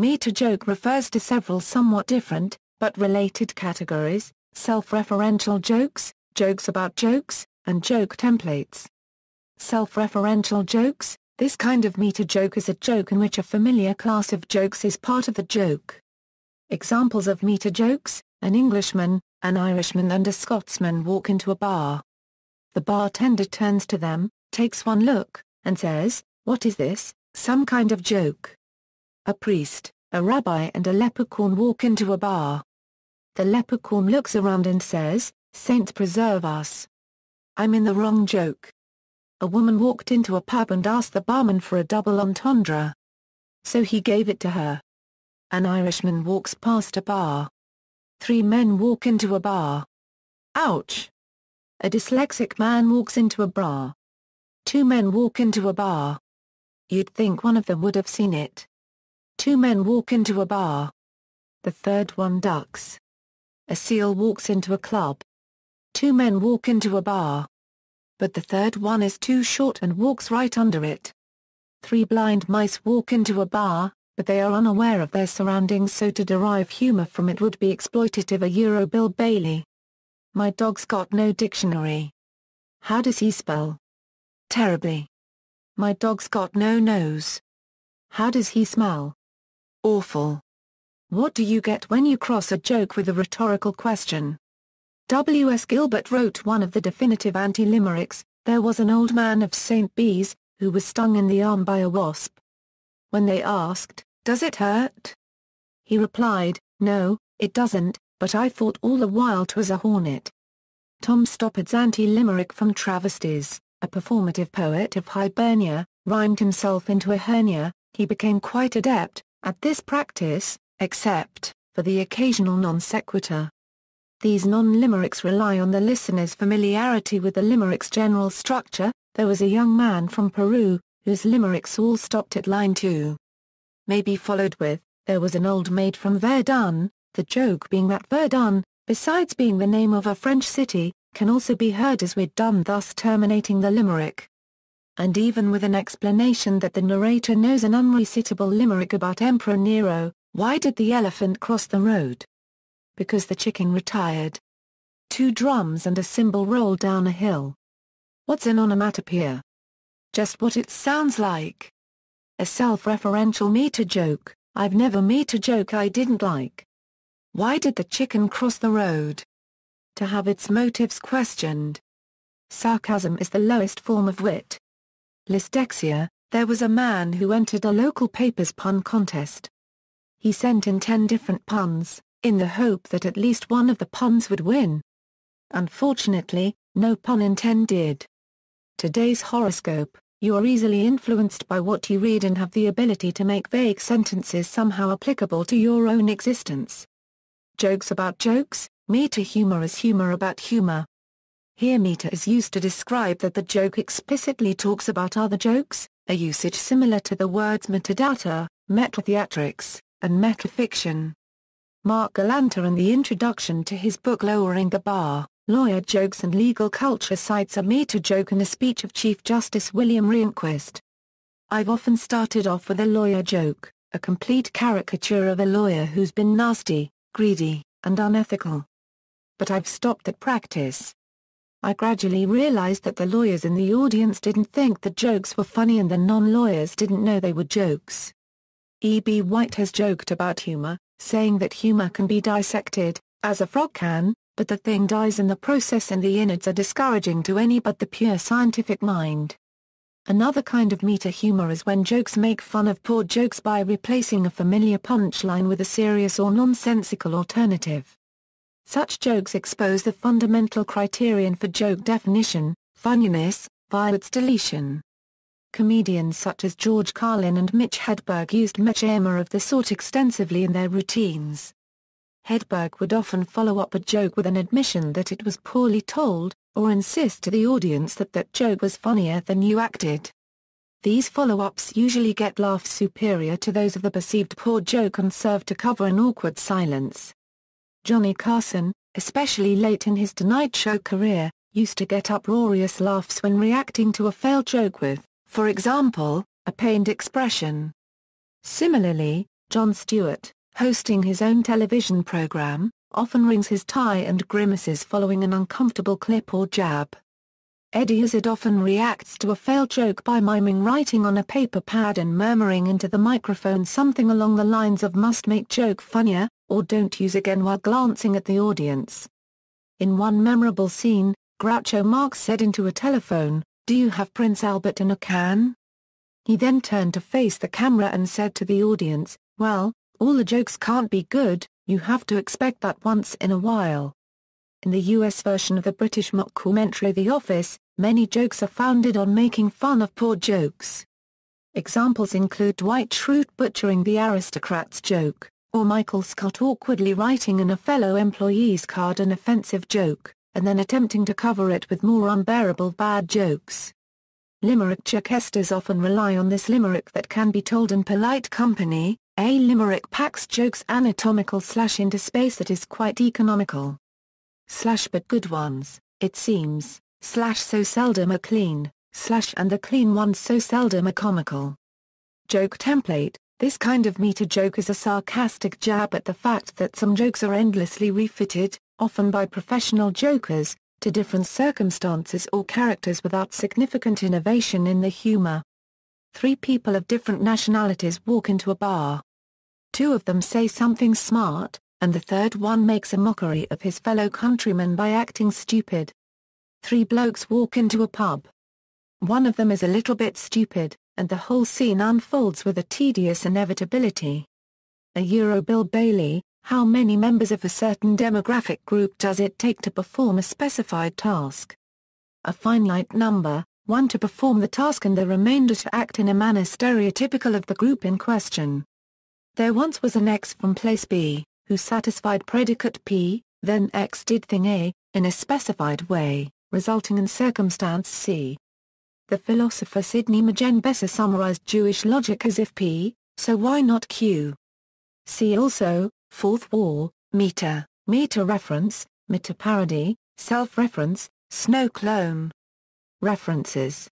Meta-joke refers to several somewhat different, but related categories: self-referential jokes, jokes about jokes, and joke templates. Self-referential jokes: this kind of meta-joke is a joke in which a familiar class of jokes is part of the joke. Examples of meta-jokes: an Englishman, an Irishman and a Scotsman walk into a bar. The bartender turns to them, takes one look, and says, "What is this, some kind of joke?" A priest, a rabbi and a leprechaun walk into a bar. The leprechaun looks around and says, "Saints preserve us. I'm in the wrong joke." A woman walked into a pub and asked the barman for a double entendre. So he gave it to her. An Irishman walks past a bar. 3 men walk into a bar. Ouch! A dyslexic man walks into a bar. 2 men walk into a bar. You'd think one of them would have seen it. 2 men walk into a bar. The third one ducks. A seal walks into a club. 2 men walk into a bar. But the third one is too short and walks right under it. 3 blind mice walk into a bar, but they are unaware of their surroundings, so to derive humor from it would be exploitative. Bill Bailey. My dog's got no dictionary. How does he spell? Terribly. My dog's got no nose. How does he smell? Awful. What do you get when you cross a joke with a rhetorical question? W. S. Gilbert wrote one of the definitive anti-limericks. There was an old man of St. Bees, who was stung in the arm by a wasp. When they asked, "Does it hurt?" he replied, "No, it doesn't, but I thought all the while 'twas a hornet." Tom Stoppard's anti-limerick from Travesties, a performative poet of Hibernia, rhymed himself into a hernia. He became quite adept at this practice, except for the occasional non sequitur. These non-limericks rely on the listener's familiarity with the limerick's general structure. There was a young man from Peru, whose limericks all stopped at line 2. May be followed with, "There was an old maid from Verdun," the joke being that Verdun, besides being the name of a French city, can also be heard as "we're done," thus terminating the limerick. And even with an explanation that the narrator knows an unrecitable limerick about Emperor Nero, "Why did the elephant cross the road? Because the chicken retired. 2 drums and a cymbal roll down a hill." What's an onomatopoeia? Just what it sounds like. A self-referential meta-joke: I've never met a joke I didn't like. Why did the chicken cross the road? To have its motives questioned. Sarcasm is the lowest form of wit. Lystexia: there was a man who entered a local paper's pun contest. He sent in 10 different puns, in the hope that at least one of the puns would win. Unfortunately, no pun intended. Today's horoscope: you are easily influenced by what you read and have the ability to make vague sentences somehow applicable to your own existence. Jokes about jokes: meta-humor is humor about humor. Here meta is used to describe that the joke explicitly talks about other jokes, a usage similar to the words metadata, metatheatrics, and metafiction. Mark Galanter in the introduction to his book Lowering the Bar, Lawyer Jokes and Legal Culture cites a meta-joke in a speech of Chief Justice William Rehnquist. "I've often started off with a lawyer joke, a complete caricature of a lawyer who's been nasty, greedy, and unethical. But I've stopped that practice. I gradually realized that the lawyers in the audience didn't think the jokes were funny and the non-lawyers didn't know they were jokes." E.B. White has joked about humor, saying that humor can be dissected, as a frog can, but the thing dies in the process and the innards are discouraging to any but the pure scientific mind. Another kind of meta-humor is when jokes make fun of poor jokes by replacing a familiar punchline with a serious or nonsensical alternative. Such jokes expose the fundamental criterion for joke definition, funniness, via its deletion. Comedians such as George Carlin and Mitch Hedberg used meta-humor of the sort extensively in their routines. Hedberg would often follow up a joke with an admission that it was poorly told, or insist to the audience that that joke was funnier than you acted. These follow-ups usually get laughs superior to those of the perceived poor joke and serve to cover an awkward silence. Johnny Carson, especially late in his Tonight Show career, used to get uproarious laughs when reacting to a failed joke with, for example, a pained expression. Similarly, Jon Stewart, hosting his own television program, often wrings his tie and grimaces following an uncomfortable clip or jab. Eddie Izzard often reacts to a failed joke by miming writing on a paper pad and murmuring into the microphone something along the lines of "must make joke funnier," or "don't use again," while glancing at the audience. In one memorable scene, Groucho Marx said into a telephone, "Do you have Prince Albert in a can?" He then turned to face the camera and said to the audience, "Well, all the jokes can't be good, you have to expect that once in a while." In the US version of the British mockumentary The Office, many jokes are founded on making fun of poor jokes. Examples include Dwight Schrute butchering the aristocrats joke, or Michael Scott awkwardly writing in a fellow employee's card an offensive joke, and then attempting to cover it with more unbearable bad jokes. Limerick jokesters often rely on this limerick that can be told in polite company. A limerick packs jokes anatomical / into space that is quite economical. / but good ones, it seems, / so seldom are clean, / and the clean ones so seldom are comical. Joke template. This kind of meta joke is a sarcastic jab at the fact that some jokes are endlessly refitted, often by professional jokers, to different circumstances or characters without significant innovation in the humor. 3 people of different nationalities walk into a bar. 2 of them say something smart, and the third one makes a mockery of his fellow countrymen by acting stupid. 3 blokes walk into a pub. One of them is a little bit stupid, and the whole scene unfolds with a tedious inevitability. Bill Bailey, how many members of a certain demographic group does it take to perform a specified task? A finite number, 1 to perform the task and the remainder to act in a manner stereotypical of the group in question. There once was an X from place B, who satisfied predicate P, then X did thing A, in a specified way, resulting in circumstance C. The philosopher Sidney Magen Besser summarized Jewish logic as if P, so why not Q? See also, Fourth Wall, meta reference, meta parody, self-reference, snow clone. References